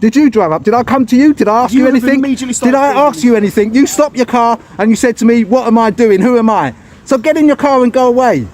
Did you drive up? Did I come to you? Did I ask you anything? Did I ask you anything? You stopped your car and you said to me, what am I doing? Who am I? So get in your car and go away.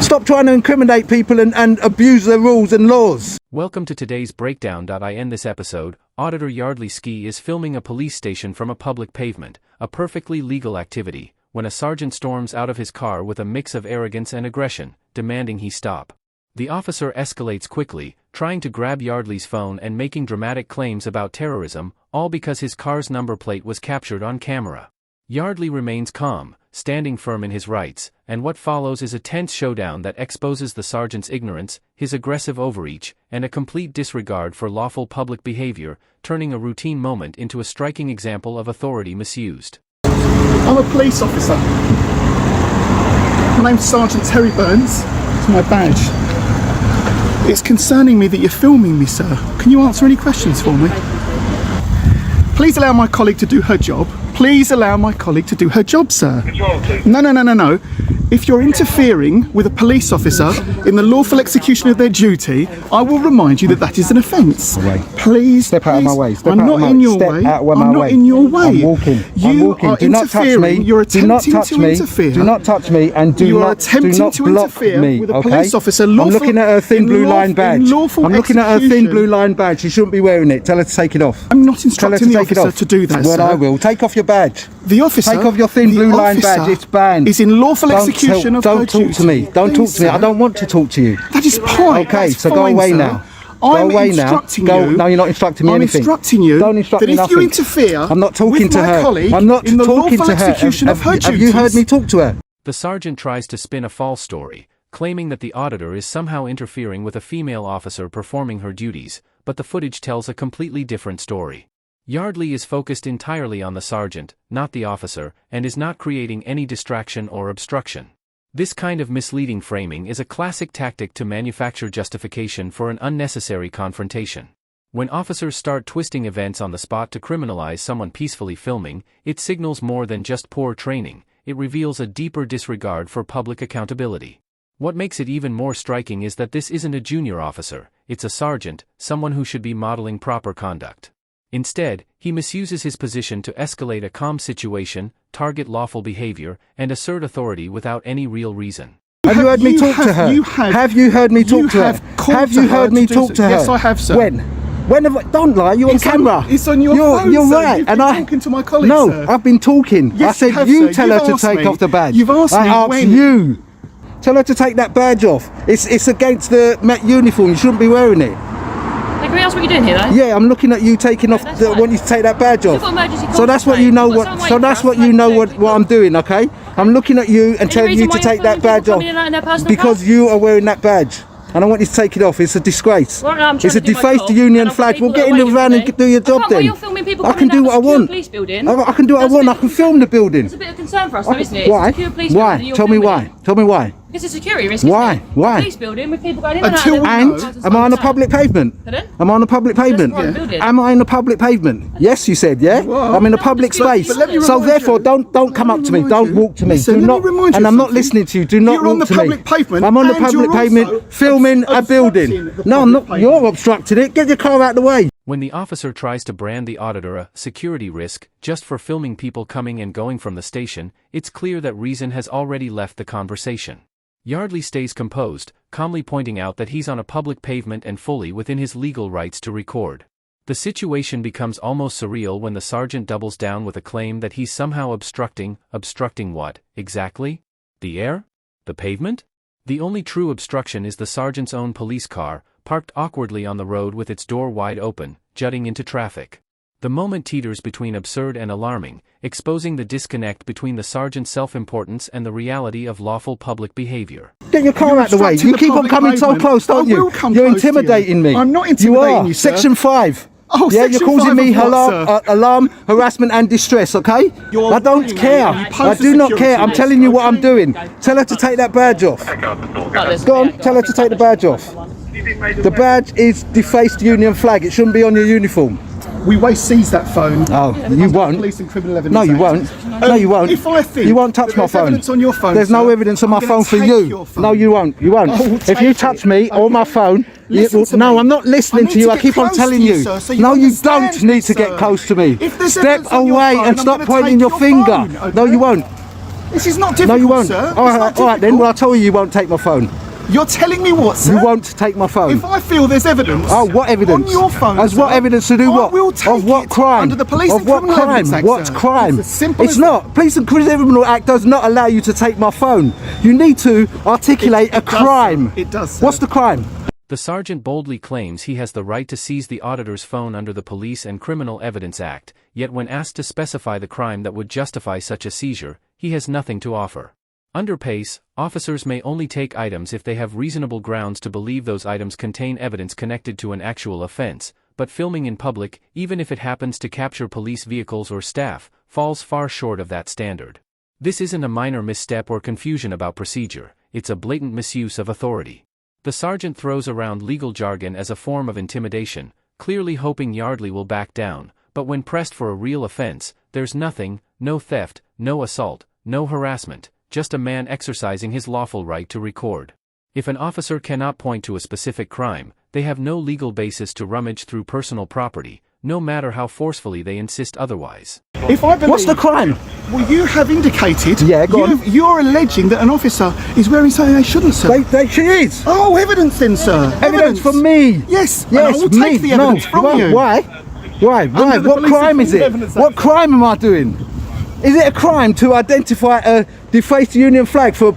Stop trying to incriminate people and abuse the rules and laws. Welcome to today's breakdown. I end this episode. Auditor Yardley Ski is filming a police station from a public pavement, a perfectly legal activity, when a sergeant storms out of his car with a mix of arrogance and aggression, demanding he stop. The officer escalates quickly, trying to grab Yardley's phone and making dramatic claims about terrorism, all because his car's number plate was captured on camera. Yardley remains calm, standing firm in his rights, and what follows is a tense showdown that exposes the sergeant's ignorance, his aggressive overreach, and a complete disregard for lawful public behavior, turning a routine moment into a striking example of authority misused. I'm a police officer. My name's Sergeant Terry Burns. It's my badge. It's concerning me that you're filming me, sir. Can you answer any questions for me? Please allow my colleague to do her job. Please allow my colleague to do her job, sir. No. If you're interfering with a police officer in the lawful execution of their duty, I will remind you that that is an offence. Please, step out of my way. I'm not in your way. I'm not in your way. I'm walking. You are do not touch me. You're attempting to interfere. Do not touch me, and do not block me. With a police officer. I'm looking at her thin blue line badge. I'm looking at her thin blue line badge. She shouldn't be wearing it. Tell her to take it off. I'm not instructing the officer to do that, sir. Well, I will. Take off your badge. The officer. Take off your thin blue line badge. It's banned. Is in lawful execution of her duty. Don't talk to me. Don't talk to me. I don't want to talk to you. That is fine. Okay, so go away now. I'm instructing you. No, you're not instructing me anything. I'm instructing you. Don't instruct me that if nothing. you interfere, I'm not talking to her. I'm not talking to her. Have you heard me talk to her? The sergeant tries to spin a false story, claiming that the auditor is somehow interfering with a female officer performing her duties, but the footage tells a completely different story. Yardley is focused entirely on the sergeant, not the officer, and is not creating any distraction or obstruction. This kind of misleading framing is a classic tactic to manufacture justification for an unnecessary confrontation. When officers start twisting events on the spot to criminalize someone peacefully filming, it signals more than just poor training, it reveals a deeper disregard for public accountability. What makes it even more striking is that this isn't a junior officer, it's a sergeant, someone who should be modeling proper conduct. Instead, he misuses his position to escalate a calm situation, target lawful behavior, and assert authority without any real reason. Have you heard me talk to her? Have you heard me talk to her? Have you heard me talk to her? Yes, I have, sir. When have I? Don't lie. You're on camera. It's on your phone, You're sir. right. You've been talking to my colleague, no, sir. I've been talking. Yes, I said you tell her to take off the badge. You've asked me. I asked you. Tell her to take that badge off. It's against the Met uniform. You shouldn't be wearing it. Can we ask what you're doing here, though? Yeah, I'm looking at you taking off. I want you to take that badge off. So that's what you know. What I'm doing. Okay, I'm looking at you and telling you to take that badge off because you are wearing that badge, and I want you to take it off. It's a disgrace. It's a deface the union flag. We'll get in the van and do your job then. I can do what I want. I can do what I want. I can film the building. It's a bit of concern for us, though, isn't it? Why? Why? Tell me why. Tell me why. It's a security risk. Why? Why? Police building with people going in and out. And am I on a public pavement? Am I on a public pavement? Am I in a public pavement? Yes, you said. Yeah. I'm in a public space. So therefore, don't come up to me. Don't walk to me. Do not. And I'm not listening to you. Do not walk to me. I'm on the public pavement filming a building. No, I'm not. You're obstructing it. Get your car out of the way. When the officer tries to brand the auditor a security risk just for filming people coming and going from the station, it's clear that reason has already left the conversation. Yardley stays composed, calmly pointing out that he's on a public pavement and fully within his legal rights to record. The situation becomes almost surreal when the sergeant doubles down with a claim that he's somehow obstructing what, exactly? The air? The pavement? The only true obstruction is the sergeant's own police car, parked awkwardly on the road with its door wide open, jutting into traffic. The moment teeters between absurd and alarming, exposing the disconnect between the sergeant's self-importance and the reality of lawful public behavior. Get your car out the way. You keep on coming so close, don't you? You're intimidating me. I'm not intimidating you, sir. Section 5. Oh, yeah, you're causing me alarm, harassment and distress, okay? I don't care. I do not care. I'm telling you what I'm doing. Tell her to take that badge off. Go on, tell her to take the badge off. The badge is defaced union flag. It shouldn't be on your uniform. we may seize that phone. Oh, you won't. Police and Criminal Evidence No, you Act. won't. No, you won't. If I think you won't touch my there's phone. evidence on your phone, There's no sir, evidence on my I'm gonna phone for take you. your phone. No, you won't. You won't. I will If you take touch it. me or my phone, Listen to no, me. I'm not listening I need to you. to I get keep on close telling to you, you. sir, so you No, you understand don't me, need to get sir. close to me. If there's Step evidence on your away phone, and I'm stop gonna pointing take your your finger. phone, okay? No, you won't. This is not No, difficult, you won't. sir. All It's right, not all right then. difficult. Well, I told you won't take my phone. You're telling me what, sir? You won't take my phone. If I feel there's evidence Oh, what evidence? on your phone, As what sir, evidence to do I what? will take Of what it crime? under the Police of and what Criminal crime? Evidence Act, What sir. crime? It's as simple It's as not. Police and Criminal Act does not allow you to take my phone. You need to articulate a It does, crime. sir. It does, sir. What's the crime? The sergeant boldly claims he has the right to seize the auditor's phone under the Police and Criminal Evidence Act, yet when asked to specify the crime that would justify such a seizure, he has nothing to offer. Under PACE, officers may only take items if they have reasonable grounds to believe those items contain evidence connected to an actual offense, but filming in public, even if it happens to capture police vehicles or staff, falls far short of that standard. This isn't a minor misstep or confusion about procedure, it's a blatant misuse of authority. The sergeant throws around legal jargon as a form of intimidation, clearly hoping Yardley will back down, but when pressed for a real offense, there's nothing, no theft, no assault, no harassment, just a man exercising his lawful right to record. If an officer cannot point to a specific crime, they have no legal basis to rummage through personal property, no matter how forcefully they insist otherwise. If I believe, What's the crime? Well, you have indicated. Yeah, go on. You're alleging that an officer is wearing something they shouldn't, sir. She is. Oh, evidence then, sir. Evidence from me. Yes. And Yes, I will me. take the evidence from Why? you. Why? Why? the What Police crime and is it? Criminal Evidence What Act. crime am I doing? Is it a crime to identify a defaced Union flag for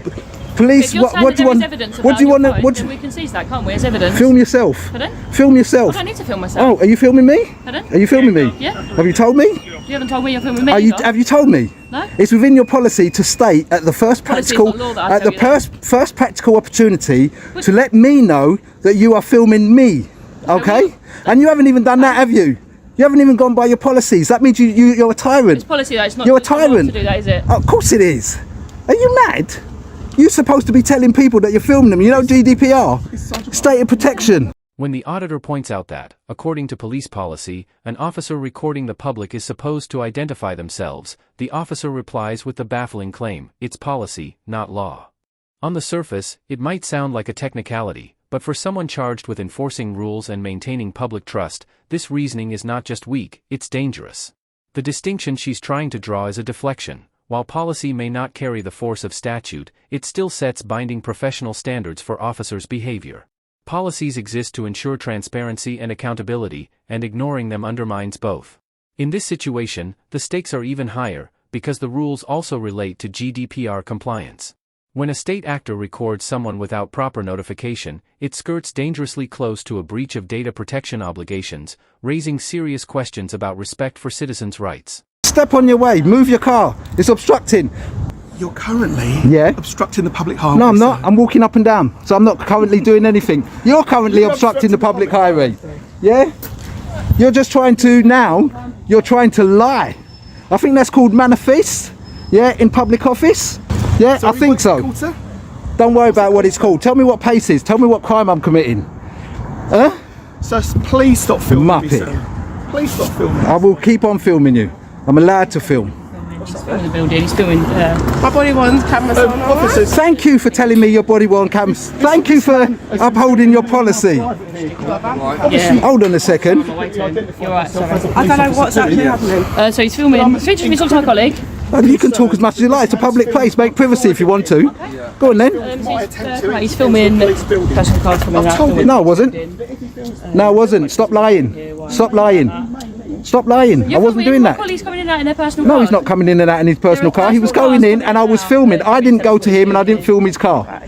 police? If you're saying What that do you there is want? evidence What do you about want? your What? phone, then we can seize that, can't we, as evidence? Film yourself. Pardon? Film yourself. I don't need to film myself. Oh, are you filming me? Pardon? Are you filming me? Yeah. Have you told me? You haven't told me you're filming me. Have you told me? No. It's within your policy to state at the first Policy is practical, not law that I at the tell you first practical opportunity to let me know that you are filming me. Okay? And you haven't even done that, have you? You haven't even gone by your policies. That means you're a tyrant. It's policy that it's not. You're a it's not law tyrant. to do that, is it? Oh, of course it is. Are you mad? You're supposed to be telling people that you're filming them. You know GDPR? State of protection. When the auditor points out that, according to police policy, an officer recording the public is supposed to identify themselves, the officer replies with the baffling claim, it's policy, not law. On the surface, it might sound like a technicality, but for someone charged with enforcing rules and maintaining public trust, this reasoning is not just weak, it's dangerous. The distinction she's trying to draw is a deflection. While policy may not carry the force of statute, it still sets binding professional standards for officers' behavior. Policies exist to ensure transparency and accountability, and ignoring them undermines both. In this situation, the stakes are even higher, because the rules also relate to GDPR compliance. When a state actor records someone without proper notification, it skirts dangerously close to a breach of data protection obligations, raising serious questions about respect for citizens' rights. Step on your way. Move your car. It's obstructing. You're currently obstructing the public highway. No, I'm not. sir. I'm walking up and down. So I'm not currently doing anything. You're currently obstructing the public highway. Yeah? You're just trying to you're trying to lie. I think that's called manifest. Yeah, in public office. Yeah, Sorry, I think what's it so. called, sir? Don't worry about what it's called. Tell me what PACE is. Tell me what crime I'm committing. Huh? Sir, please stop filming me, Muppet. sir. Please stop filming me. I will keep on filming you. I'm allowed to film. He's filming the building. He's filming. My body one's cameras on. Officers, Thank you for telling me your body won't come. Thank you for upholding your policy. Yeah. Hold on a second. You're right. Sorry. I don't know what's actually happening. So he's filming. Feature me, talk to my colleague. You can talk as much as you like. It's a public place. Make privacy if you want to. Go on then. He's filming. Personal cards coming out. filming. No, I wasn't. No, I wasn't. Stop lying. Stop lying. Stop lying. I wasn't doing that. Colleagues coming in and out in their personal No, cars. he's not coming in and out in his personal car. He was going in and I was filming. I didn't go to him and I didn't film his car.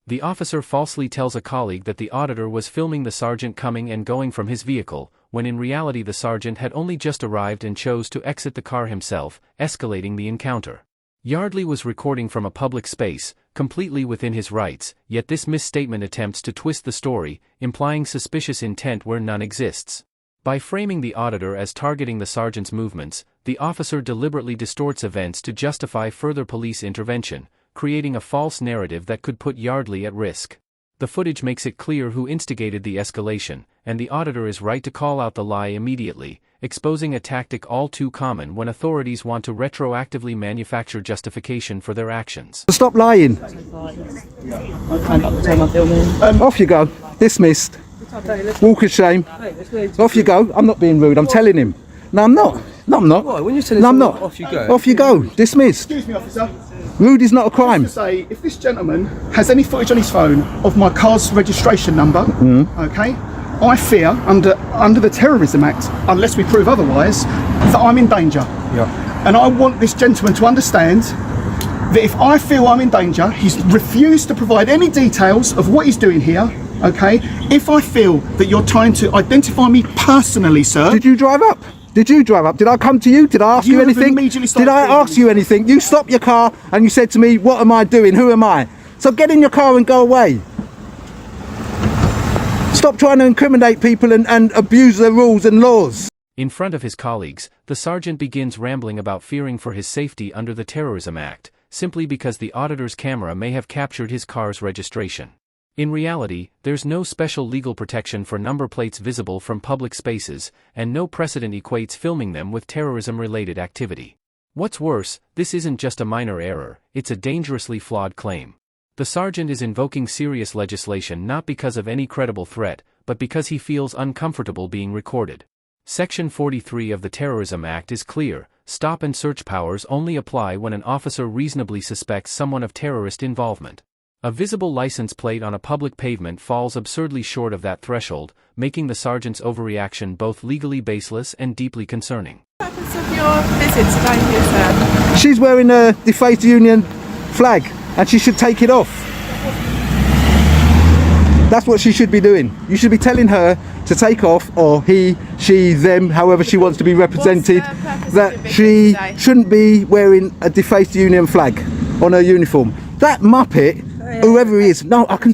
The officer falsely tells a colleague that the auditor was filming the sergeant coming and going from his vehicle, when in reality the sergeant had only just arrived and chose to exit the car himself, escalating the encounter. Yardley was recording from a public space, completely within his rights, yet this misstatement attempts to twist the story, implying suspicious intent where none exists. By framing the auditor as targeting the sergeant's movements, the officer deliberately distorts events to justify further police intervention, creating a false narrative that could put Yardley at risk. The footage makes it clear who instigated the escalation, and the auditor is right to call out the lie immediately, exposing a tactic all too common when authorities want to retroactively manufacture justification for their actions. Stop lying. Off you go. Dismissed. Walk of shame. Off you go. I'm not being rude. I'm telling him. No, I'm not. No, I'm not. Why? When you're telling no, I'm someone not. off you go. Off you go. Dismissed. Excuse me, officer. Rude is not a crime. Just to say, if this gentleman has any footage on his phone of my car's registration number, okay, I fear under the Terrorism Act, unless we prove otherwise, that I'm in danger. Yeah. And I want this gentleman to understand that if I feel I'm in danger, he's refused to provide any details of what he's doing here. Okay, if I feel that you're trying to identify me personally, sir. Did you drive up? Did you drive up? Did I come to you? Did I ask you anything? Did I ask you anything? You stopped your car and you said to me, what am I doing? Who am I? So get in your car and go away. Stop trying to incriminate people and abuse their rules and laws. In front of his colleagues, the sergeant begins rambling about fearing for his safety under the Terrorism Act, simply because the auditor's camera may have captured his car's registration. In reality, there's no special legal protection for number plates visible from public spaces, and no precedent equates filming them with terrorism-related activity. What's worse, this isn't just a minor error, it's a dangerously flawed claim. The sergeant is invoking serious legislation not because of any credible threat, but because he feels uncomfortable being recorded. Section 43 of the Terrorism Act is clear: stop and search powers only apply when an officer reasonably suspects someone of terrorist involvement. A visible license plate on a public pavement falls absurdly short of that threshold, making the sergeant's overreaction both legally baseless and deeply concerning. What purpose of your visit today here, sir? She's wearing a defaced union flag and she should take it off. That's what she should be doing. You should be telling her to take off, or he, she, them, however she wants to be represented, that she shouldn't be wearing a defaced union flag on her uniform. That muppet, whoever he is, no, I can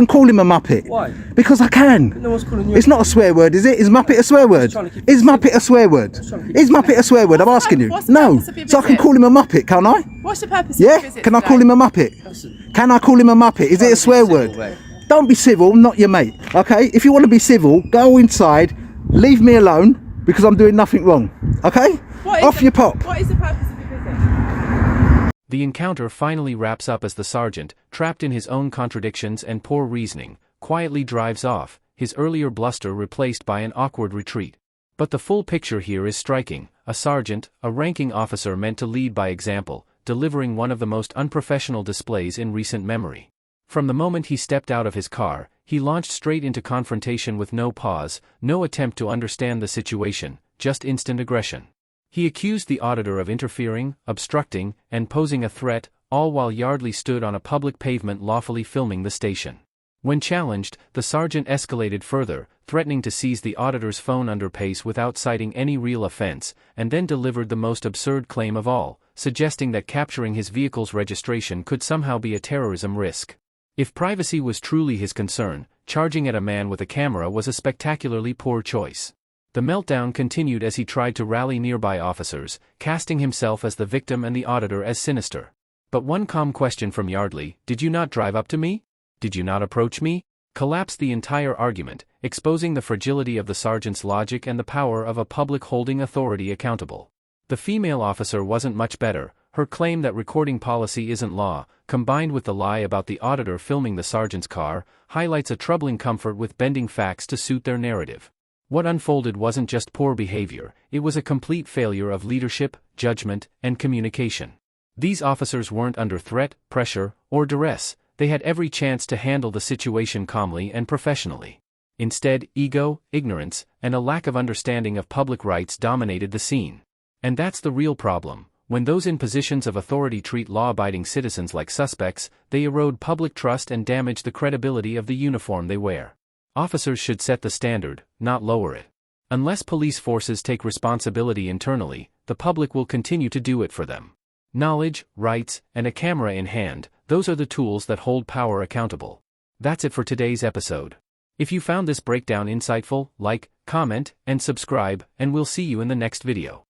call him a muppet. Why? Because I can. No one's calling you. It's not a swear word, is it? Is muppet a swear word? Is muppet a swear word? Is muppet a swear word? I'm asking you. No. So I can call him a muppet, can't I? What's the purpose of your Yeah? visit Can I today? call him a muppet? Can I call him a muppet? Is it a swear word? Don't be civil, I'm not your mate. Okay? If you want to be civil, go inside, leave me alone, because I'm doing nothing wrong. Okay? Off your pop. What is the purpose of your visit? The encounter finally wraps up as the sergeant, trapped in his own contradictions and poor reasoning, quietly drives off, his earlier bluster replaced by an awkward retreat. But the full picture here is striking: a sergeant, a ranking officer meant to lead by example, delivering one of the most unprofessional displays in recent memory. From the moment he stepped out of his car, he launched straight into confrontation with no pause, no attempt to understand the situation, just instant aggression. He accused the auditor of interfering, obstructing, and posing a threat, all while Yardley stood on a public pavement lawfully filming the station. When challenged, the sergeant escalated further, threatening to seize the auditor's phone under pace without citing any real offense, and then delivered the most absurd claim of all, suggesting that capturing his vehicle's registration could somehow be a terrorism risk. If privacy was truly his concern, charging at a man with a camera was a spectacularly poor choice. The meltdown continued as he tried to rally nearby officers, casting himself as the victim and the auditor as sinister. But one calm question from Yardley, "Did you not drive up to me? Did you not approach me?" collapsed the entire argument, exposing the fragility of the sergeant's logic and the power of a public holding authority accountable. The female officer wasn't much better. Her claim that recording policy isn't law, combined with the lie about the auditor filming the sergeant's car, highlights a troubling comfort with bending facts to suit their narrative. What unfolded wasn't just poor behavior, it was a complete failure of leadership, judgment, and communication. These officers weren't under threat, pressure, or duress. They had every chance to handle the situation calmly and professionally. Instead, ego, ignorance, and a lack of understanding of public rights dominated the scene. And that's the real problem. When those in positions of authority treat law-abiding citizens like suspects, they erode public trust and damage the credibility of the uniform they wear. Officers should set the standard, not lower it. Unless police forces take responsibility internally, the public will continue to do it for them. Knowledge, rights, and a camera in hand, those are the tools that hold power accountable. That's it for today's episode. If you found this breakdown insightful, like, comment, and subscribe, and we'll see you in the next video.